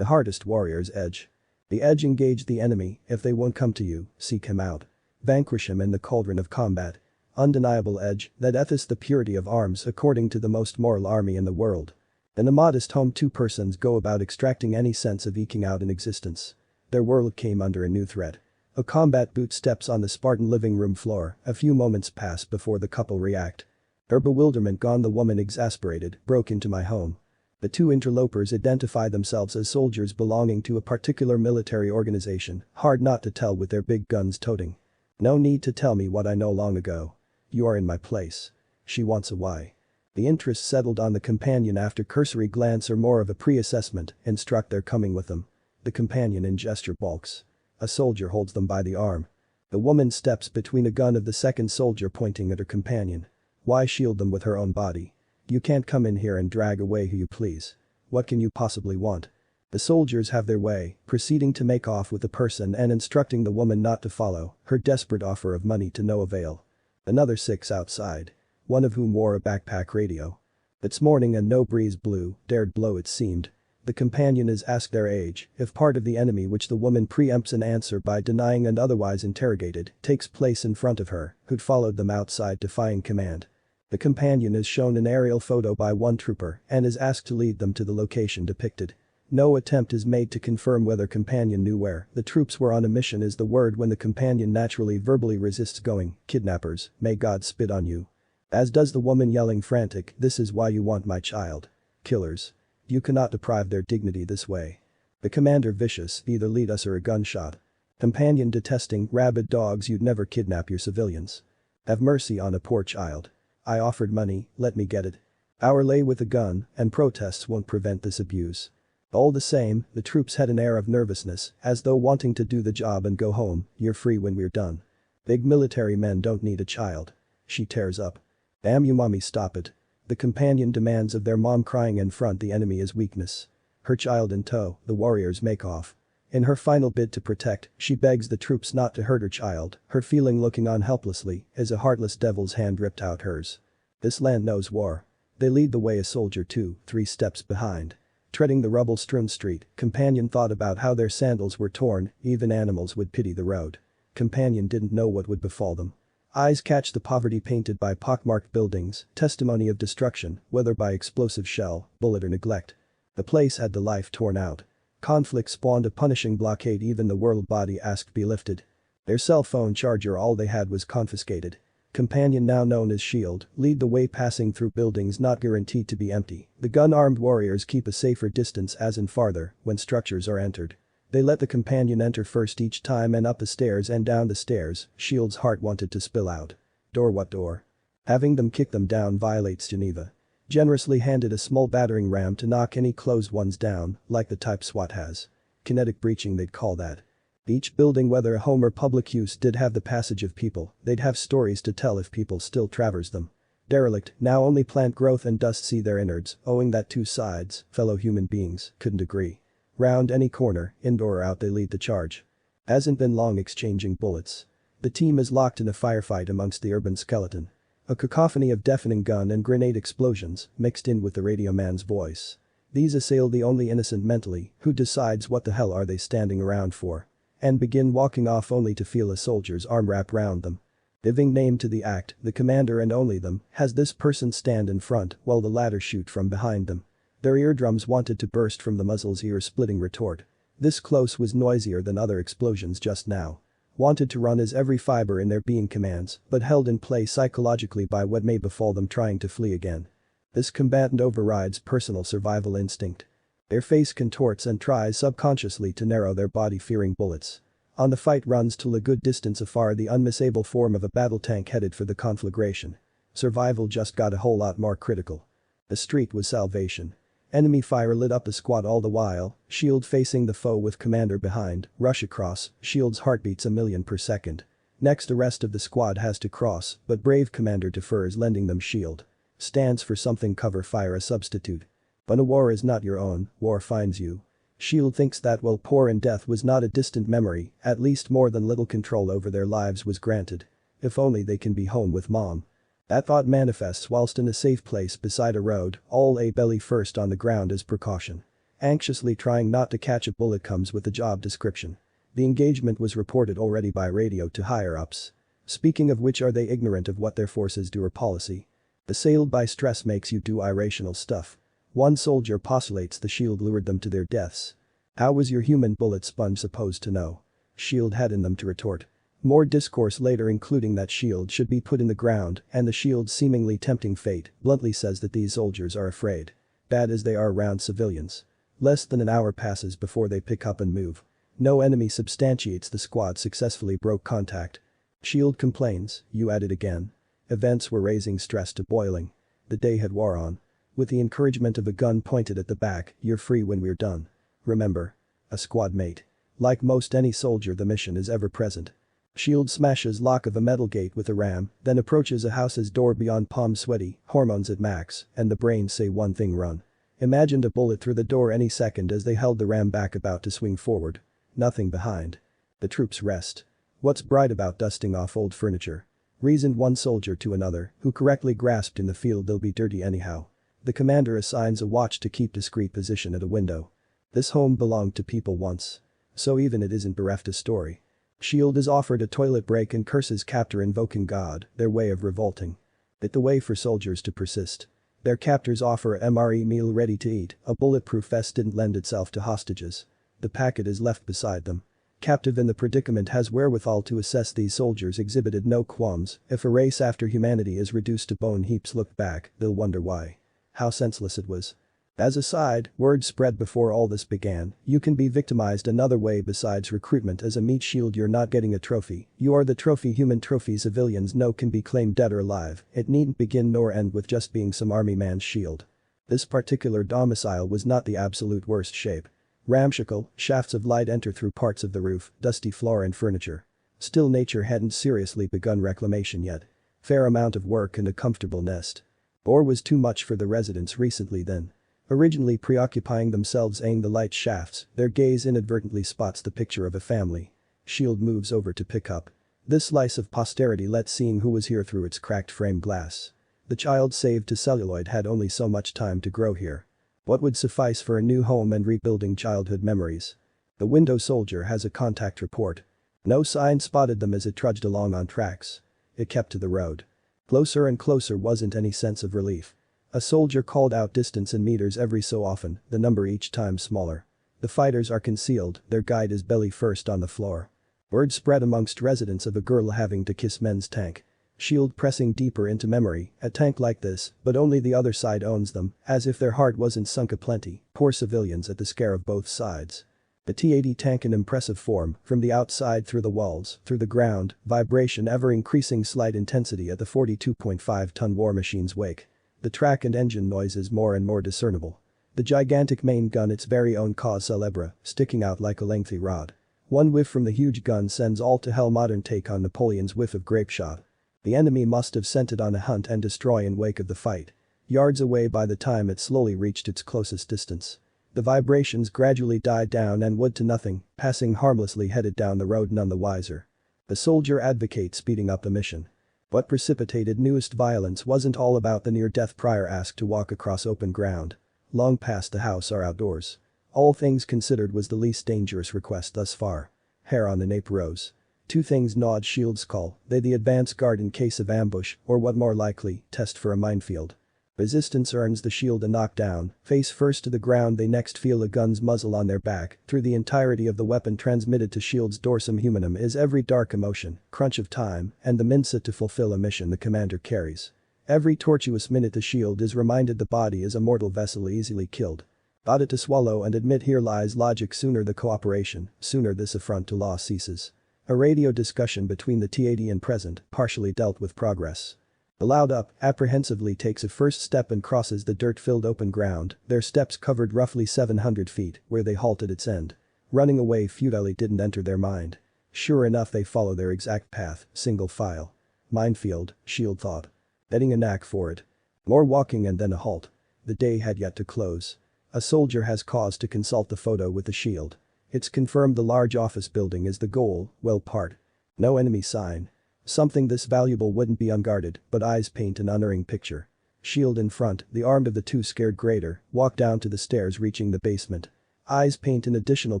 The hardest warrior's edge. The edge engage the enemy, if they won't come to you, seek him out. Vanquish him in the cauldron of combat. Undeniable edge that ethos the purity of arms according to the most moral army in the world. In a modest home 2 persons go about extracting any sense of eking out an existence. Their world came under a new threat. A combat boot steps on the Spartan living room floor, a few moments pass before the couple react. Her bewilderment gone, the woman exasperated, broke into my home. The 2 interlopers identify themselves as soldiers belonging to a particular military organization, hard not to tell with their big guns toting. No need to tell me what I know long ago. You are in my place. She wants a why. The interest settled on the companion after cursory glance or more of a pre-assessment, instruct they're coming with them. The companion in gesture balks. A soldier holds them by the arm. The woman steps between a gun of the second soldier pointing at her companion. Why shield them with her own body? You can't come in here and drag away who you please. What can you possibly want? The soldiers have their way, proceeding to make off with the person and instructing the woman not to follow, her desperate offer of money to no avail. Another 6 outside. One of whom wore a backpack radio. It's morning and no breeze blew, dared blow it seemed. The companion is asked their age, if part of the enemy which the woman preempts an answer by denying and otherwise interrogated, takes place in front of her, who'd followed them outside defying command. The companion is shown an aerial photo by one trooper and is asked to lead them to the location depicted. No attempt is made to confirm whether companion knew where the troops were on a mission is the word when the companion naturally verbally resists going, kidnappers, may God spit on you. As does the woman yelling frantic, this is why you want my child. Killers. You cannot deprive their dignity this way. The commander vicious, either lead us or a gunshot. Companion detesting, rabid dogs, you'd never kidnap your civilians. Have mercy on a poor child. I offered money, let me get it. Our lay with a gun, and protests won't prevent this abuse. All the same, the troops had an air of nervousness, as though wanting to do the job and go home, you're free when we're done. Big military men don't need a child. She tears up. Damn you mommy, stop it. The companion demands of their mom, crying in front the enemy is weakness. Her child in tow, the warriors make off. In her final bid to protect, she begs the troops not to hurt her child, her feeling looking on helplessly as a heartless devil's hand ripped out hers. This land knows war. They lead the way, a soldier 2, 3 steps behind. Treading the rubble-strewn street, companion thought about how their sandals were torn, even animals would pity the road. Companion didn't know what would befall them. Eyes catch the poverty painted by pockmarked buildings, testimony of destruction, whether by explosive shell, bullet or neglect. The place had the life torn out. Conflict spawned a punishing blockade, even the world body asked be lifted. Their cell phone charger, all they had, was confiscated. Companion, now known as Shield, lead the way passing through buildings not guaranteed to be empty. The gun-armed warriors keep a safer distance as in farther, when structures are entered. They let the companion enter first each time, and up the stairs and down the stairs, Shield's heart wanted to spill out. Door, what door? Having them kick them down violates Geneva. Generously handed a small battering ram to knock any closed ones down, like the type SWAT has. Kinetic breaching, they'd call that. Each building, whether a home or public use, did have the passage of people. They'd have stories to tell if people still traverse them. Derelict, now only plant growth and dust see their innards, owing that 2 sides, fellow human beings, couldn't agree. Round any corner, indoor or out, they lead the charge. Hasn't been long exchanging bullets. The team is locked in a firefight amongst the urban skeleton. A cacophony of deafening gun and grenade explosions, mixed in with the radio man's voice. These assail the only innocent mentally, who decides what the hell are they standing around for. And begin walking off, only to feel a soldier's arm wrap round them. Giving name to the act, the commander, and only them, has this person stand in front while the latter shoot from behind them. Their eardrums wanted to burst from the muzzle's ear-splitting retort. This close was noisier than other explosions just now. Wanted to run as every fiber in their being commands, but held in place psychologically by what may befall them trying to flee again. This combatant overrides personal survival instinct. Their face contorts and tries subconsciously to narrow their body, fearing bullets. On the fight runs till a good distance afar, the unmissable form of a battle tank headed for the conflagration. Survival just got a whole lot more critical. The street was salvation. Enemy fire lit up the squad all the while, Shield facing the foe with commander behind, rush across, Shield's heart beats a million per second. Next the rest of the squad has to cross, but brave commander defers, lending them Shield. Stands for something, cover fire, a substitute. But a war is not your own, war finds you. Shield thinks that while poor in death was not a distant memory, at least more than little control over their lives was granted. If only they can be home with mom. That thought manifests whilst in a safe place beside a road, all a belly first on the ground as precaution. Anxiously trying not to catch a bullet comes with the job description. The engagement was reported already by radio to higher-ups. Speaking of which, are they ignorant of what their forces do or policy? Assailed by stress makes you do irrational stuff. One soldier postulates the shield lured them to their deaths. How was your human bullet sponge supposed to know? Shield had in them to retort. More discourse later, including that shield should be put in the ground, and the shield's seemingly tempting fate bluntly says that these soldiers are afraid. Bad as they are around civilians. Less than an hour passes before they pick up and move. No enemy substantiates the squad successfully broke contact. Shield complains, you at it again. Events were raising stress to boiling. The day had wore on. With the encouragement of a gun pointed at the back, you're free when we're done. Remember. A squad mate. Like most any soldier, the mission is ever present. Shield smashes lock of a metal gate with a ram, then approaches a house's door beyond palm sweaty, hormones at max, and the brains say one thing: run. Imagined a bullet through the door any second as they held the ram back about to swing forward. Nothing behind. The troops rest. What's bright about dusting off old furniture? Reasoned one soldier to another, who correctly grasped in the field they'll be dirty anyhow. The commander assigns a watch to keep discreet position at a window. This home belonged to people once. So even it isn't bereft a story. Shield is offered a toilet break and curses captor invoking God, their way of revolting. It the way for soldiers to persist. Their captors offer a MRE meal ready to eat, a bulletproof vest didn't lend itself to hostages. The packet is left beside them. Captive in the predicament has wherewithal to assess these soldiers exhibited no qualms. If a race after humanity is reduced to bone heaps look back, they'll wonder why. How senseless it was. As a side, word spread before all this began, you can be victimized another way besides recruitment as a meat shield. You're not getting a trophy, you are the trophy. Human trophy civilians know can be claimed dead or alive, it needn't begin nor end with just being some army man's shield. This particular domicile was not the absolute worst shape. Ramshackle, shafts of light enter through parts of the roof, dusty floor and furniture. Still, nature hadn't seriously begun reclamation yet. Fair amount of work and a comfortable nest. Bore was too much for the residents recently then. Originally preoccupying themselves eyeing the light shafts, their gaze inadvertently spots the picture of a family. Shield moves over to pick up. This slice of posterity lets seeing who was here through its cracked frame glass. The child saved to celluloid had only so much time to grow here. What would suffice for a new home and rebuilding childhood memories? The window soldier has a contact report. No sign spotted them as it trudged along on tracks. It kept to the road. Closer and closer, wasn't any sense of relief. A soldier called out distance in meters every so often, the number each time smaller. The fighters are concealed, their guide is belly first on the floor. Word spread amongst residents of a girl having to kiss men's tank. Shield pressing deeper into memory, a tank like this, but only the other side owns them, as if their heart wasn't sunk aplenty, poor civilians at the scare of both sides. The T-80 tank in impressive form, from the outside through the walls, through the ground, vibration ever increasing, slight intensity at the 42.5-ton war machine's wake. The track and engine noise is more and more discernible. The gigantic main gun, its very own cause célèbre, sticking out like a lengthy rod. One whiff from the huge gun sends all to hell. Modern take on Napoleon's whiff of grape shot. The enemy must have sent it on a hunt and destroy in wake of the fight. Yards away by the time it slowly reached its closest distance. The vibrations gradually died down and would to nothing, passing harmlessly, headed down the road none the wiser. The soldier advocates speeding up the mission. What precipitated newest violence wasn't all about the near-death prior asked to walk across open ground. Long past the house or outdoors. All things considered was the least dangerous request thus far. Hair on the nape rose. Two things gnawed Shield's call, they the advance guard in case of ambush, or what more likely, test for a minefield. Resistance earns the shield a knockdown, face first to the ground they next feel a gun's muzzle on their back, through the entirety of the weapon transmitted to shield's dorsum humanum is every dark emotion, crunch of time, and the mindset to fulfill a mission the commander carries. Every tortuous minute the shield is reminded the body is a mortal vessel easily killed. Got it to swallow and admit here lies logic, sooner the cooperation, sooner this affront to law ceases. A radio discussion between the T-80 and present, partially dealt with progress. The loud up apprehensively takes a first step and crosses the dirt-filled open ground, their steps covered roughly 700 feet, where they halt at its end. Running away futilely didn't enter their mind. Sure enough they follow their exact path, single file. Minefield, Shield thought. Getting a knack for it. More walking and then a halt. The day had yet to close. A soldier has cause to consult the photo with the shield. It's confirmed the large office building is the goal, well part. No enemy sign. Something this valuable wouldn't be unguarded, but eyes paint an unerring picture. Shield in front, the armed of the two scared greater, walk down to the stairs reaching the basement. Eyes paint an additional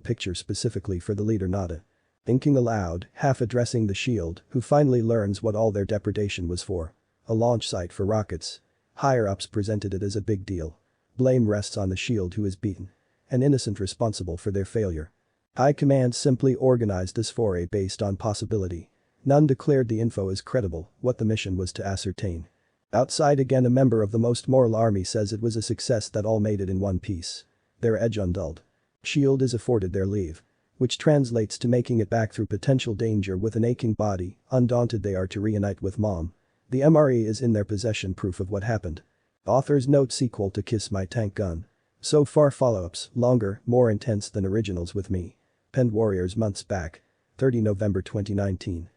picture specifically for the leader Nada. Thinking aloud, half addressing the Shield, who finally learns what all their depredation was for. A launch site for rockets. Higher-ups presented it as a big deal. Blame rests on the Shield who is beaten. An innocent responsible for their failure. High Command simply organized this foray based on possibility. None declared the info as credible, what the mission was to ascertain. Outside again a member of the most moral army says it was a success that all made it in one piece. Their edge undulled. Shield is afforded their leave. Which translates to making it back through potential danger with an aching body, undaunted they are to reunite with Mom. The MRE is in their possession proof of what happened. Author's note sequel to Kiss My Tank Gun. So far follow-ups, longer, more intense than originals with me. Penned Warriors months back. 30 November 2019.